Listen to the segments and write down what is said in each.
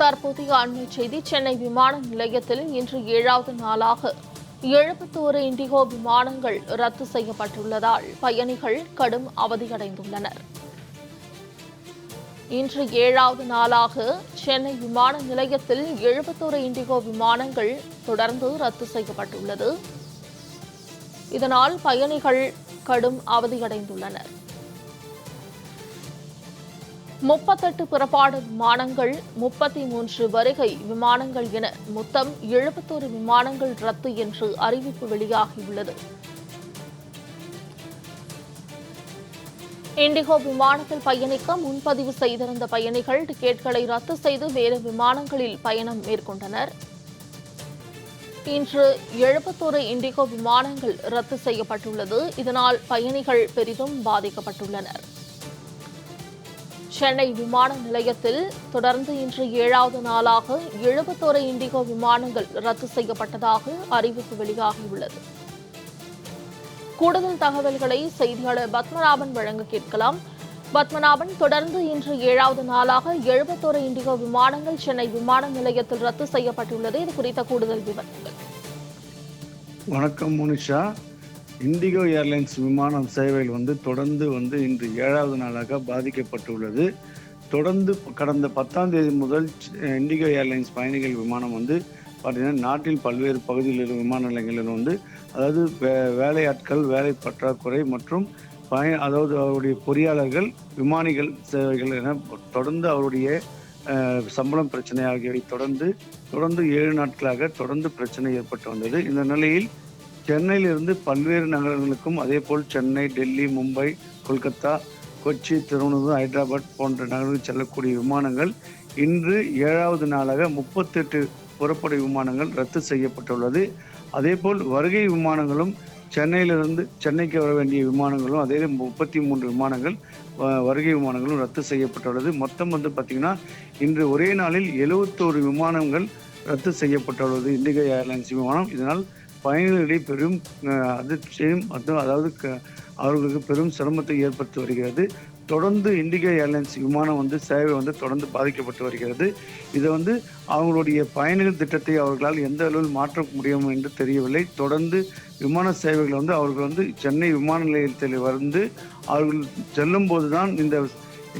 தற்போதைய அண்மை செய்தி. சென்னை விமான நிலையத்தில் இன்று 7வது நாளாக 71 இண்டிகோ விமானங்கள் ரத்து செய்யப்பட்டுள்ளதால் பயணிகள் கடும் அவதியடைந்துள்ளனர். இன்று 7வது நாளாக சென்னை விமான நிலையத்தில் 71 இண்டிகோ விமானங்கள் தொடர்ந்து ரத்து செய்யப்பட்டுள்ளது. இதனால் பயணிகள் கடும் அவதியடைந்துள்ளனர். 38 புறப்பாடு விமானங்கள், 33 வருகை விமானங்கள் என மொத்தம் 71 விமானங்கள் ரத்து என்று அறிவிப்பு வெளியாகியுள்ளது. இண்டிகோ விமானத்தில் பயணிக்க முன்பதிவு செய்திருந்த பயணிகள் டிக்கெட்களை ரத்து செய்து வேறு விமானங்களில் பயணம் மேற்கொண்டனர். இன்று 71 இண்டிகோ விமானங்கள் ரத்து செய்யப்பட்டுள்ளது. இதனால் பயணிகள் பெரிதும் பாதிக்கப்பட்டுள்ளனர். சென்னை விமான நிலையத்தில் தொடர்ந்து இன்று 7வது நாளாக 71 இண்டிகோ விமானங்கள் ரத்து செய்யப்பட்டதாக அறிவிப்பு வெளியாகியுள்ளது. கூடுதல் தகவல்களை செய்தியாளர் பத்மநாபன் வழங்க கேட்கலாம். பத்மநாபன், தொடர்ந்து இன்று 7வது நாளாக 71 இண்டிகோ விமானங்கள் சென்னை விமான நிலையத்தில் ரத்து செய்யப்பட்டுள்ளது. இது குறித்த கூடுதல் விவரங்கள். வணக்கம் மோனிஷா. இண்டிகோ ஏர்லைன்ஸ் விமானம் சேவையில் தொடர்ந்து இன்று 7வது நாளாக பாதிக்கப்பட்டுள்ளது. தொடர்ந்து கடந்த 10ஆம் தேதி முதல் இண்டிகோ ஏர்லைன்ஸ் பயணிகள் விமானம் பார்த்தீங்கன்னா நாட்டில் பல்வேறு பகுதியில் இருக்கும் விமான நிலையங்களில் அதாவது வேலையாட்கள், வேலை பற்றாக்குறை மற்றும் அதாவது அவருடைய பொறியாளர்கள், விமானிகள் சேவைகள் என தொடர்ந்து அவருடைய சம்பளம் பிரச்சனை ஆகியவை தொடர்ந்து 7 நாட்களாக தொடர்ந்து பிரச்சனை ஏற்பட்டு வந்தது. இந்த நிலையில் சென்னையிலிருந்து பல்வேறு நகரங்களுக்கும் அதேபோல் சென்னை, டெல்லி, மும்பை, கொல்கத்தா, கொச்சி, திருவனந்தபுரம், ஹைதராபாத் போன்ற நகரங்களுக்கு செல்லக்கூடிய விமானங்கள் இன்று 7வது நாளாக 38 புறப்படை விமானங்கள் ரத்து செய்யப்பட்டுள்ளது. அதேபோல் வருகை விமானங்களும் சென்னைக்கு வர வேண்டிய விமானங்களும் அதே 33 விமானங்கள் வருகை விமானங்களும் ரத்து செய்யப்பட்டுள்ளது. மொத்தம் பார்த்தீங்கன்னா இன்று ஒரே நாளில் 71 விமானங்கள் ரத்து செய்யப்பட்டுள்ளது இண்டிகோ ஏர்லைன்ஸ் விமானம். இதனால் பயணிகளிடையே பெரும் அதிர்ச்சியும் அதாவது அவர்களுக்கு பெரும் சிரமத்தை ஏற்படுத்தி வருகிறது. தொடர்ந்து இண்டிகோ ஏர்லைன்ஸ் விமானம் சேவை தொடர்ந்து பாதிக்கப்பட்டு வருகிறது. இதை அவங்களுடைய பயணிகள் திட்டத்தை அவர்களால் எந்த அளவில் மாற்ற முடியும் என்று தெரியவில்லை. தொடர்ந்து விமான சேவைகள் அவர்கள் சென்னை விமான நிலையத்தில் அவர்கள் செல்லும் போதுதான்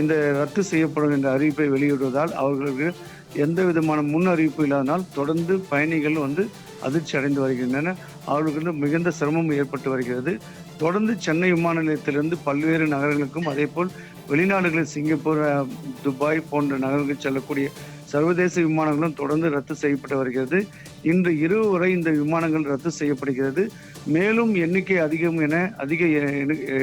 இந்த ரத்து செய்யப்படும் என்ற அறிவிப்பை வெளியிடுவதால் அவர்களுக்கு எந்த விதமான முன் அறிவிப்பு இல்லாதனால் தொடர்ந்து பயணிகள் அதிர்ச்சி அடைந்து வருகின்றனர். அவர்களுக்கு மிகுந்த சிரமம் ஏற்பட்டு வருகிறது. தொடர்ந்து சென்னை விமான நிலையத்திலிருந்து பல்வேறு நகரங்களுக்கும் அதேபோல் வெளிநாடுகளில் சிங்கப்பூர், துபாய் போன்ற நகரங்களுக்கு செல்லக்கூடிய சர்வதேச விமானங்களும் தொடர்ந்து ரத்து செய்யப்பட்டு வருகிறது. இன்று இரவு வரை இந்த விமானங்கள் ரத்து செய்யப்படுகிறது. மேலும் எண்ணிக்கை அதிக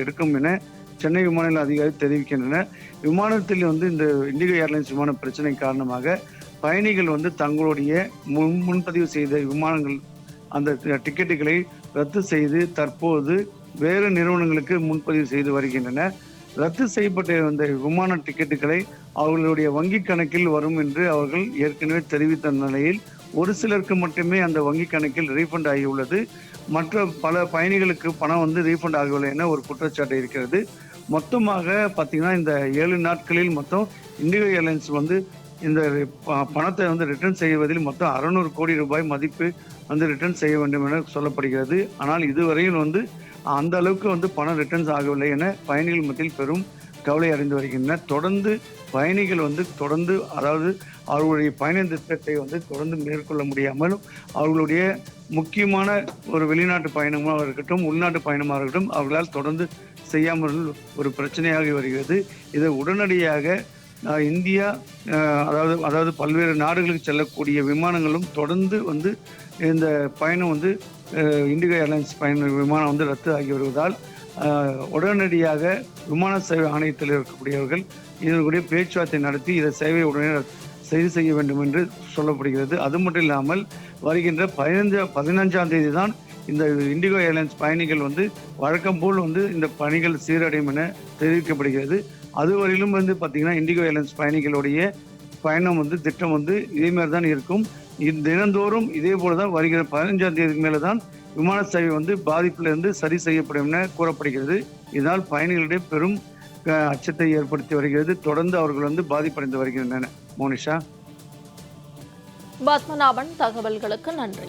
இருக்கும் என சென்னை விமான நிலைய அதிகாரி தெரிவிக்கின்றனர். விமானத்தில் இந்த இண்டிகோ ஏர்லைன்ஸ் விமான பிரச்சனை காரணமாக பயணிகள் தங்களுடைய முன்பதிவு செய்த விமானங்கள் அந்த டிக்கெட்டுகளை ரத்து செய்து தற்போது வேறு நிறுவனங்களுக்கு முன்பதிவு செய்து வருகின்றனர். ரத்து செய்யப்பட்ட அந்த விமான டிக்கெட்டுகளை அவர்களுடைய வங்கி கணக்கில் வரும் என்று அவர்கள் ஏற்கனவே தெரிவித்த நிலையில் ஒரு சிலருக்கு மட்டுமே அந்த வங்கி கணக்கில் ரீஃபண்ட் ஆகியுள்ளது. மற்ற பல பயணிகளுக்கு பணம் ரீஃபண்ட் ஆகவில்லை என ஒரு குற்றச்சாட்டு இருக்கிறது. மொத்தமாக பார்த்தீங்கன்னா இந்த 7 நாட்களில் மொத்தம் இண்டிகோ ஏர்லைன்ஸ் இந்த பணத்தை ரிட்டர்ன் செய்வதில் மொத்தம் 600 கோடி ரூபாய் மதிப்பு ரிட்டர்ன் செய்ய வேண்டும் என சொல்லப்படுகிறது. ஆனால் இதுவரையில் அந்த அளவுக்கு பணம் ரிட்டர்ன்ஸ் ஆகவில்லை என பயணிகள் மத்தியில் பெரும் கவலை அடைந்து வருகின்றனர். தொடர்ந்து பயணிகள் தொடர்ந்து அதாவது அவர்களுடைய பயண திட்டத்தை தொடர்ந்து மேற்கொள்ள முடியாமலும் அவர்களுடைய முக்கியமான ஒரு வெளிநாட்டு பயணமாக இருக்கட்டும், உள்நாட்டு பயணமாக இருக்கட்டும் அவர்களால் தொடர்ந்து செய்யாமல் ஒரு பிரச்சனையாகி வருகிறது. இதை உடனடியாக இந்தியா அதாவது பல்வேறு நாடுகளுக்கு செல்லக்கூடிய விமானங்களும் தொடர்ந்து இந்த பயணம் இண்டிகோ ஏர்லைன்ஸ் விமானம் ரத்து ஆகி வருவதால் உடனடியாக விமான சேவை ஆணையத்தில் இருக்கக்கூடியவர்கள் இதனுடைய பேச்சுவார்த்தை நடத்தி இதை சேவை உடனே சரி செய்ய வேண்டும் என்று சொல்லப்படுகிறது. அது மட்டும் இல்லாமல் வருகின்ற 15ஆம் தேதி தான் இந்த இண்டிகோ ஏர்லைன்ஸ் பயணிகள் வழக்கம் போல் இந்த பணிகள் சீரடையும் என தெரிவிக்கப்படுகிறது. அதுவரையிலும் பார்த்தீங்கன்னா இண்டிகோ ஏர்லைன்ஸ் பயணிகளுடைய பயணம் திட்டம் இதே மாதிரி தான் இருக்கும். தினந்தோறும் இதே போல தான் வருகிற 15ஆம் தேதிக்கு மேலே தான் விமான சேவை பாதிப்பிலிருந்து சரி செய்யப்படும் என கூறப்படுகிறது. இதனால் பயணிகளிடையே பெரும் அச்சத்தை ஏற்படுத்தி வருகிறது. தொடர்ந்து அவர்கள் பாதிப்படைந்து வருகின்றனர். மோனிஷா. பத்மநாபன், தகவல்களுக்கு நன்றி.